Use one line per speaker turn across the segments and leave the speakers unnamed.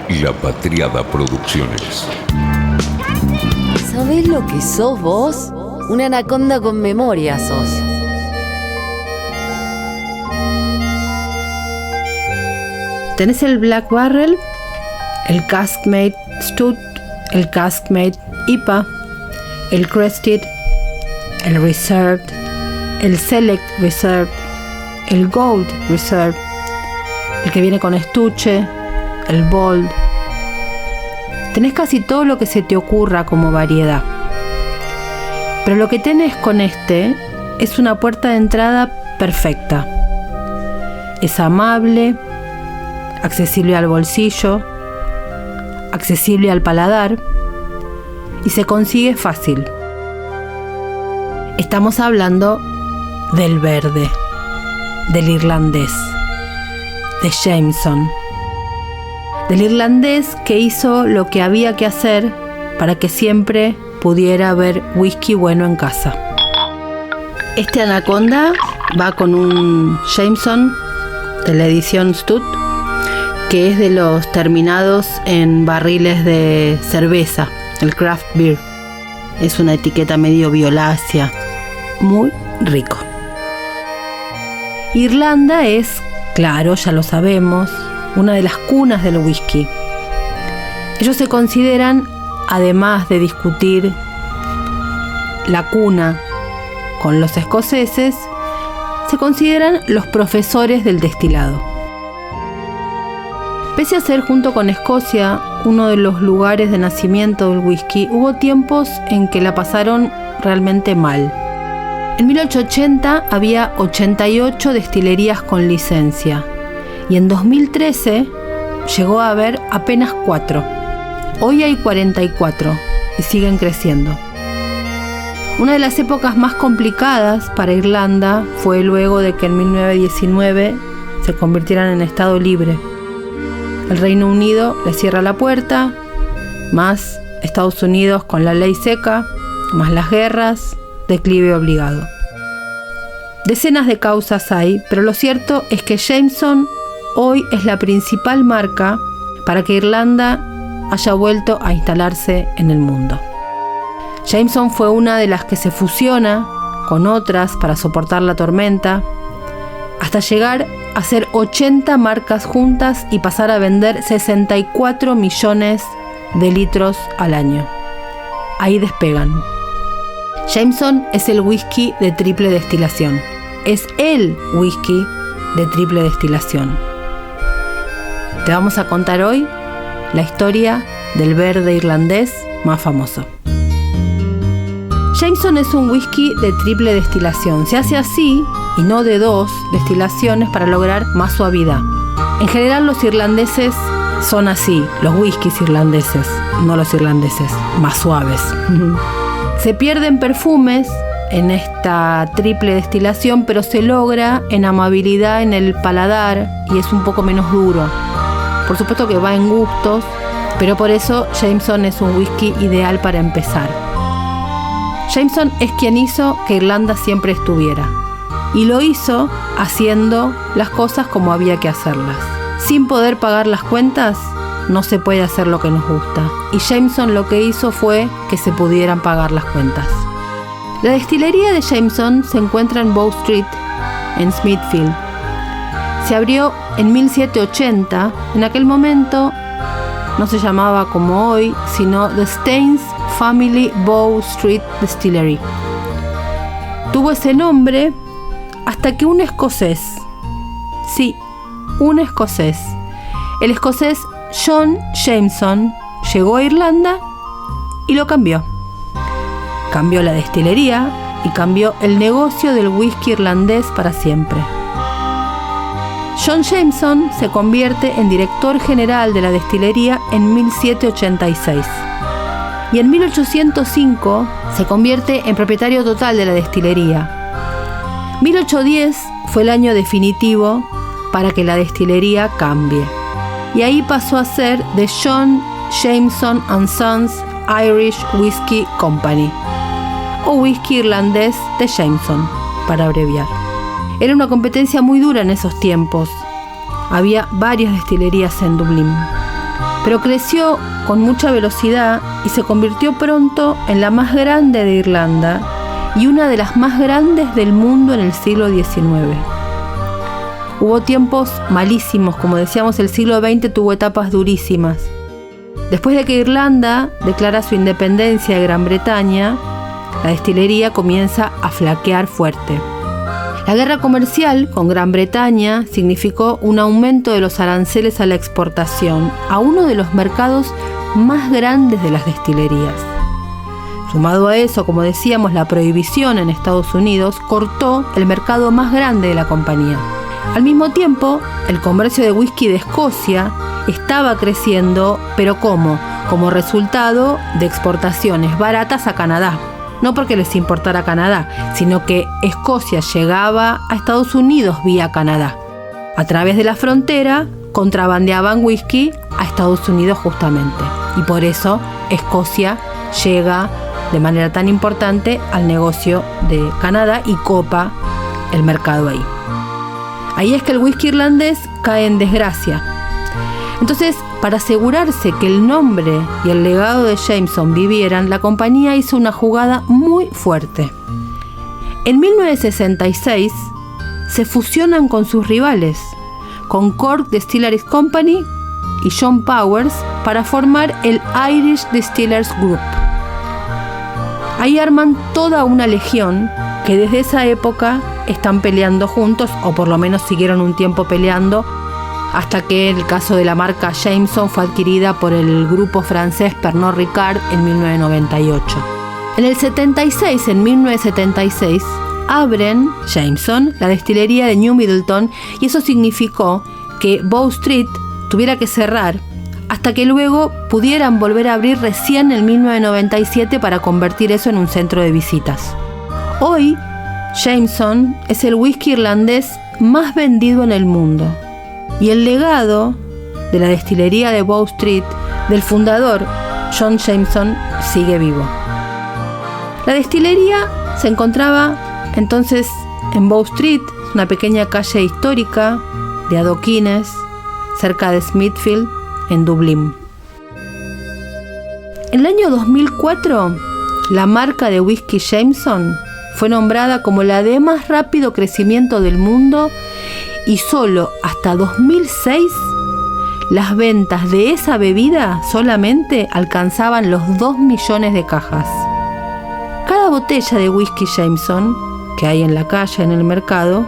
y La Patriada Producciones.
¿Sabés lo que sos vos? Una anaconda con memoria sos.
Tenés el Black Barrel, el Caskmate Stout, el Caskmate IPA, el Crested, el Reserved, el Select Reserve, el Gold Reserve, el que viene con estuche, el Bold. Tenés casi todo lo que se te ocurra como variedad. Pero lo que tenés con este es una puerta de entrada perfecta. Es amable, accesible al bolsillo, accesible al paladar y se consigue fácil. Estamos hablando del verde, del irlandés, de Jameson. Del irlandés que hizo lo que había que hacer para que siempre pudiera haber whisky bueno en casa. Este anaconda va con un Jameson de la edición Stout, que es de los terminados en barriles de cerveza, el craft beer. Es una etiqueta medio violácea, muy rico. Irlanda es, claro, ya lo sabemos, una de las cunas del whisky. Ellos se consideran, además de discutir la cuna con los escoceses, se consideran los profesores del destilado. Pese a ser, junto con Escocia, uno de los lugares de nacimiento del whisky, hubo tiempos en que la pasaron realmente mal. En 1880 había 88 destilerías con licencia y en 2013 llegó a haber apenas 4. Hoy hay 44 y siguen creciendo. Una de las épocas más complicadas para Irlanda fue luego de que en 1919 se convirtieran en Estado libre. El Reino Unido le cierra la puerta, más Estados Unidos con la ley seca, más las guerras, declive obligado. Decenas de causas hay, pero lo cierto es que Jameson hoy es la principal marca para que Irlanda haya vuelto a instalarse en el mundo. Jameson fue una de las que se fusiona con otras para soportar la tormenta, hasta llegar a ser 80 marcas juntas y pasar a vender 64 millones de litros al año. Ahí despegan. Jameson es el whisky de triple destilación. Es el whisky de triple destilación. Te vamos a contar hoy la historia del verde irlandés más famoso. Jameson es un whisky de triple destilación. Se hace así y no de 2 destilaciones para lograr más suavidad. En general los irlandeses son así, los whiskies irlandeses, no los irlandeses, más suaves. Se pierden perfumes en esta triple destilación, pero se logra en amabilidad en el paladar y es un poco menos duro. Por supuesto que va en gustos, pero por eso Jameson es un whisky ideal para empezar. Jameson es quien hizo que Irlanda siempre estuviera, y lo hizo haciendo las cosas como había que hacerlas. Sin poder pagar las cuentas, no se puede hacer lo que nos gusta, y Jameson lo que hizo fue que se pudieran pagar las cuentas. La destilería de Jameson se encuentra en Bow Street, en Smithfield. Se abrió en 1780, en aquel momento no se llamaba como hoy, sino The Staines Family Bow Street Distillery. Tuvo ese nombre hasta que un escocés, sí, un escocés, el escocés John Jameson, llegó a Irlanda y lo cambió. Cambió la destilería y cambió el negocio del whisky irlandés para siempre. John Jameson se convierte en director general de la destilería en 1786 y en 1805 se convierte en propietario total de la destilería. 1810 fue el año definitivo para que la destilería cambie y ahí pasó a ser The John Jameson & Sons Irish Whisky Company, o whisky irlandés de Jameson, para abreviar. Era una competencia muy dura en esos tiempos. Había varias destilerías en Dublín. pero creció con mucha velocidad y se convirtió pronto en la más grande de Irlanda y una de las más grandes del mundo en el siglo XIX. Hubo tiempos malísimos, como decíamos, el siglo XX tuvo etapas durísimas. Después de que Irlanda declara su independencia de Gran Bretaña, la destilería comienza a flaquear fuerte. La guerra comercial con Gran Bretaña significó un aumento de los aranceles a la exportación a uno de los mercados más grandes de las destilerías. Sumado a eso, como decíamos, la prohibición en Estados Unidos cortó el mercado más grande de la compañía. Al mismo tiempo, el comercio de whisky de Escocia estaba creciendo, pero ¿cómo? Como resultado de exportaciones baratas a Canadá. No porque les importara Canadá, sino que Escocia llegaba a Estados Unidos vía Canadá. A través de la frontera, contrabandeaban whisky a Estados Unidos justamente. Y por eso Escocia llega de manera tan importante al negocio de Canadá y copa el mercado ahí. Ahí es que el whisky irlandés cae en desgracia. Entonces, para asegurarse que el nombre y el legado de Jameson vivieran, la compañía hizo una jugada muy fuerte. En 1966 se fusionan con sus rivales, con Cork Distilleries Company y John Powers, para formar el Irish Distillers Group. Ahí arman toda una legión que desde esa época están peleando juntos, o por lo menos siguieron un tiempo peleando, hasta que el caso de la marca Jameson fue adquirida por el grupo francés Pernod Ricard en 1998. En el 1976, abren Jameson la destilería de New Middleton, y eso significó que Bow Street tuviera que cerrar hasta que luego pudieran volver a abrir recién en 1997 para convertir eso en un centro de visitas. Hoy, Jameson es el whisky irlandés más vendido en el mundo. Y el legado de la destilería de Bow Street, del fundador John Jameson, sigue vivo. La destilería se encontraba entonces en Bow Street, una pequeña calle histórica de adoquines cerca de Smithfield, en Dublín. En el año 2004, la marca de whisky Jameson fue nombrada como la de más rápido crecimiento del mundo, y solo hasta 2006 las ventas de esa bebida solamente alcanzaban los 2 millones de cajas. Cada botella de whisky Jameson que hay en la calle, en el mercado,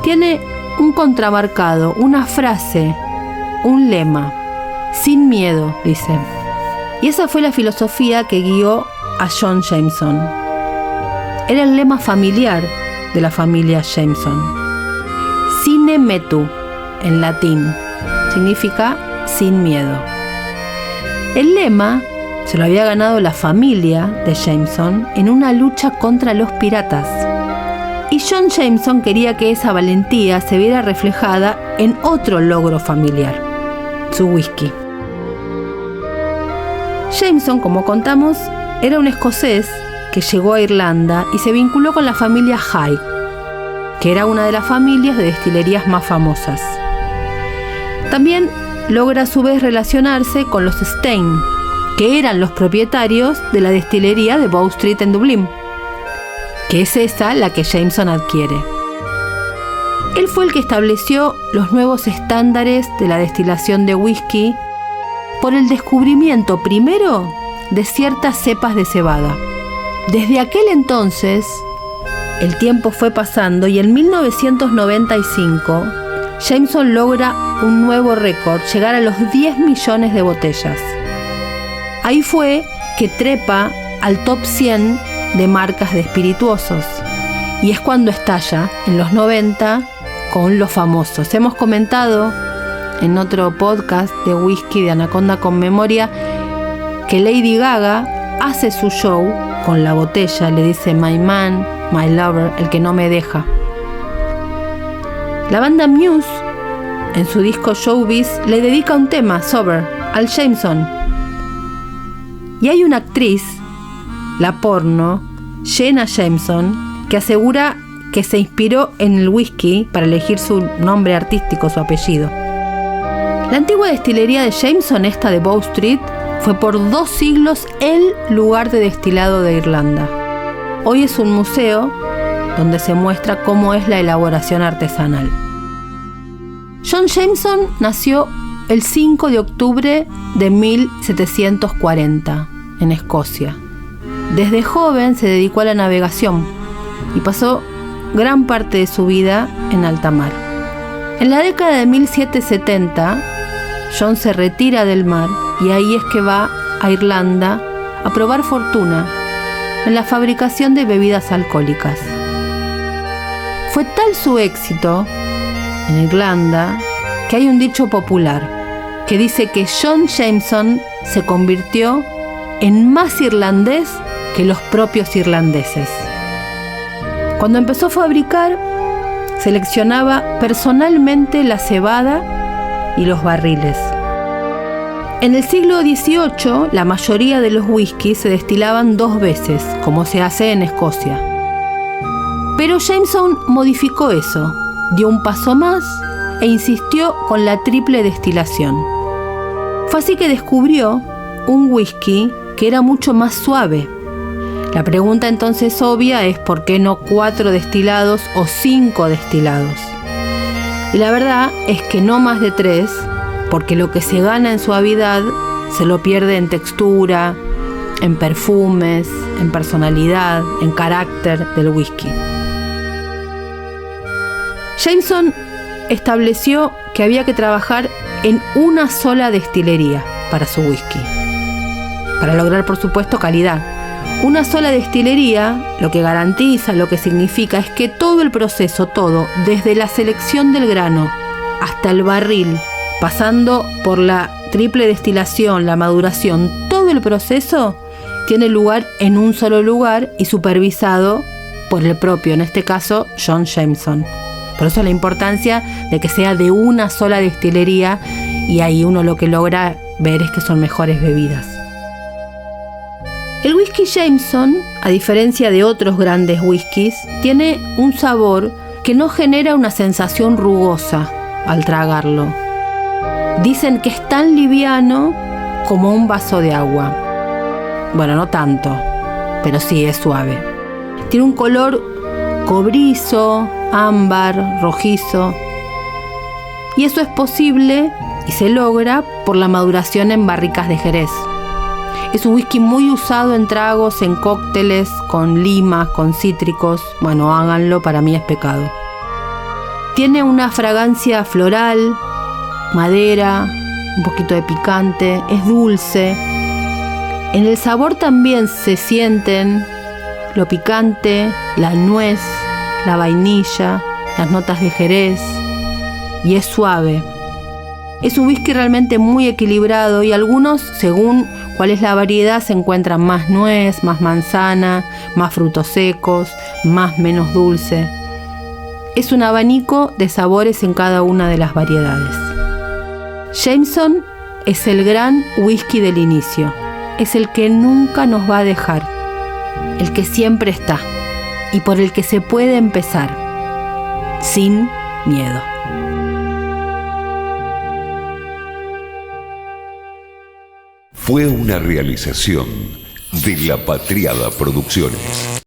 tiene un contramarcado, una frase, un lema: sin miedo, dice. Y esa fue la filosofía que guió a John Jameson. Era el lema familiar de la familia Jameson. Sine metu, en latín, significa sin miedo. El lema se lo había ganado la familia de Jameson en una lucha contra los piratas. Y John Jameson quería que esa valentía se viera reflejada en otro logro familiar: su whisky. Jameson, como contamos, era un escocés que llegó a Irlanda y se vinculó con la familia Hyde, que era una de las familias de destilerías más famosas. También logra a su vez relacionarse con los Stein, que eran los propietarios de la destilería de Bow Street en Dublín, que es esa la que Jameson adquiere. Él fue el que estableció los nuevos estándares de la destilación de whisky por el descubrimiento primero de ciertas cepas de cebada. Desde aquel entonces, el tiempo fue pasando y en 1995 Jameson logra un nuevo récord, llegar a los 10 millones de botellas. Ahí fue que trepa al top 100 de marcas de espirituosos, y es cuando estalla en los 90 con los famosos. Hemos comentado en otro podcast de whisky de Anaconda con Memoria que Lady Gaga hace su show con la botella, le dice "My man, my lover", el que no me deja. La banda Muse, en su disco Showbiz, le dedica un tema, Sober, al Jameson. Y hay una actriz, la porno, Jenna Jameson, que asegura que se inspiró en el whisky para elegir su nombre artístico, su apellido. La antigua destilería de Jameson, esta de Bow Street, fue por 2 siglos el lugar de destilado de Irlanda. Hoy es un museo donde se muestra cómo es la elaboración artesanal. John Jameson nació el 5 de octubre de 1740 en Escocia. Desde joven se dedicó a la navegación y pasó gran parte de su vida en alta mar. En la década de 1770, John se retira del mar y ahí es que va a Irlanda a probar fortuna en la fabricación de bebidas alcohólicas. Fue tal su éxito en Irlanda que hay un dicho popular que dice que John Jameson se convirtió en más irlandés que los propios irlandeses. Cuando empezó a fabricar, seleccionaba personalmente la cebada y los barriles. En el siglo XVIII, la mayoría de los whiskies se destilaban 2 veces, como se hace en Escocia. Pero Jameson modificó eso, dio un paso más e insistió con la triple destilación. Fue así que descubrió un whisky que era mucho más suave. La pregunta entonces obvia es ¿por qué no 4 destilados o 5 destilados? Y la verdad es que no más de 3, porque lo que se gana en suavidad se lo pierde en textura, en perfumes, en personalidad, en carácter del whisky. Jameson estableció que había que trabajar en una sola destilería para su whisky, para lograr, por supuesto, calidad. Una sola destilería lo que garantiza, lo que significa es que todo el proceso, todo, desde la selección del grano hasta el barril, pasando por la triple destilación, la maduración, todo el proceso tiene lugar en un solo lugar y supervisado por el propio, en este caso, John Jameson. Por eso la importancia de que sea de una sola destilería y ahí uno lo que logra ver es que son mejores bebidas. El whisky Jameson, a diferencia de otros grandes whiskies, tiene un sabor que no genera una sensación rugosa al tragarlo. Dicen que es tan liviano como un vaso de agua. Bueno, no tanto, pero sí es suave. Tiene un color cobrizo, ámbar, rojizo. Y eso es posible y se logra por la maduración en barricas de Jerez. Es un whisky muy usado en tragos, en cócteles, con limas, con cítricos. Bueno, háganlo, para mí es pecado. Tiene una fragancia floral, madera, un poquito de picante, es dulce. En el sabor también se sienten lo picante, la nuez, la vainilla, las notas de Jerez, y es suave. Es un whisky realmente muy equilibrado y algunos, según cuál es la variedad, se encuentran más nuez, más manzana, más frutos secos, más menos dulce. Es un abanico de sabores en cada una de las variedades. Jameson es el gran whisky del inicio. Es el que nunca nos va a dejar, el que siempre está y por el que se puede empezar sin miedo.
Fue una realización de La Patriada Producciones.